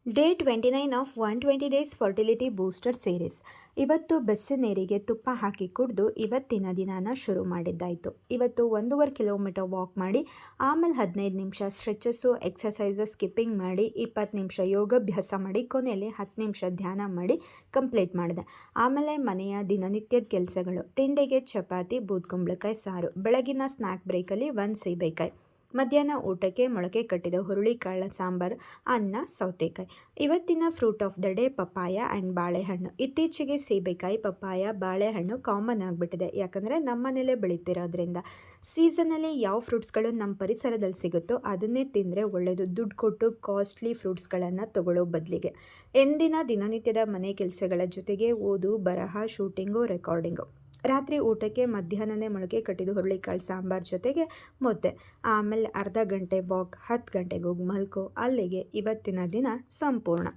Day 29 of 120 days fertility booster series. ಇವತ್ತು ಬೆಸ್ಸಿನೀರಿಗೆ ತುಪ್ಪ ಹಾಕಿ ಕುಡಿದು ಇವತ್ತಿನ ದಿನಾನ ಶುರು ಮಾಡಿದ್ದಾಯಿತು. ಇವತ್ತು 1.5 ಕಿಲೋಮೀಟರ್ ವಾಕ್ ಮಾಡಿ, ಆಮೇಲೆ 15 ನಿಮಿಷ ಸ್ಟ್ರೆಚಸ್ಸು, ಎಕ್ಸಸೈಸಸ್, ಸ್ಕಿಪ್ಪಿಂಗ್ ಮಾಡಿ, 20 ನಿಮಿಷ ಯೋಗಾಭ್ಯಾಸ ಮಾಡಿ, ಕೊನೆಯಲ್ಲಿ 10 ನಿಮಿಷ ಧ್ಯಾನ ಮಾಡಿ ಕಂಪ್ಲೀಟ್ ಮಾಡಿದೆ. ಆಮೇಲೆ ಮನೆಯ ದಿನನಿತ್ಯದ ಕೆಲಸಗಳು: ತಿಂಡಿಗೆ ಚಪಾತಿ, ಬೂದ್ಕುಂಬಳಕಾಯಿ ಸಾರು, ಬೆಳಗಿನ ಸ್ನ್ಯಾಕ್ ಬ್ರೇಕಲ್ಲಿ 1 ಸೀಬೆಕಾಯಿ, ಮಧ್ಯಾಹ್ನ ಊಟಕ್ಕೆ ಮೊಳಕೆ ಕಟ್ಟಿದ ಹುರುಳಿಕಾಳು ಸಾಂಬಾರು, ಅನ್ನ, ಸೌತೆಕಾಯಿ. ಇವತ್ತಿನ fruit of the day papaya and ಬಾಳೆಹಣ್ಣು. ಇತ್ತೀಚೆಗೆ ಸೀಬೆಕಾಯಿ, ಪಪ್ಪಾಯ, ಬಾಳೆಹಣ್ಣು ಕಾಮನ್ ಆಗಿಬಿಟ್ಟಿದೆ, ಯಾಕಂದರೆ ನಮ್ಮ ಮನೇಲೇ ಬೆಳೀತಿರೋದ್ರಿಂದ. ಸೀಸನಲ್ಲಿ ಯಾವ ಫ್ರೂಟ್ಸ್ಗಳು ನಮ್ಮ ಪರಿಸರದಲ್ಲಿ ಸಿಗುತ್ತೋ ಅದನ್ನೇ ತಿಂದರೆ ಒಳ್ಳೆಯದು, ದುಡ್ಡು ಕೊಟ್ಟು ಕಾಸ್ಟ್ಲಿ ಫ್ರೂಟ್ಸ್ಗಳನ್ನು ತಗೊಳ್ಳೋ ಬದಲಿಗೆ. ಎಂದಿನ ದಿನನಿತ್ಯದ ಮನೆ ಕೆಲಸಗಳ ಜೊತೆಗೆ ಓದು, ಬರಹ, ಶೂಟಿಂಗು, ರೆಕಾರ್ಡಿಂಗು. ರಾತ್ರಿ ಊಟಕ್ಕೆ ಮಧ್ಯಾಹ್ನನೇ ಮೊಳಕೆ ಕಟ್ಟಿದ ಹುರುಳಿಕಾಳು ಸಾಂಬಾರು ಜೊತೆಗೆ ಮುದ್ದೆ. ಆಮೇಲೆ ಅರ್ಧ ಗಂಟೆ ವಾಕ್, 10 ಗಂಟೆಗೆ ಹೋಗಿ ಮಲ್ಕೋ. ಅಲ್ಲಿಗೆ ಇವತ್ತಿನ ದಿನ ಸಂಪೂರ್ಣ.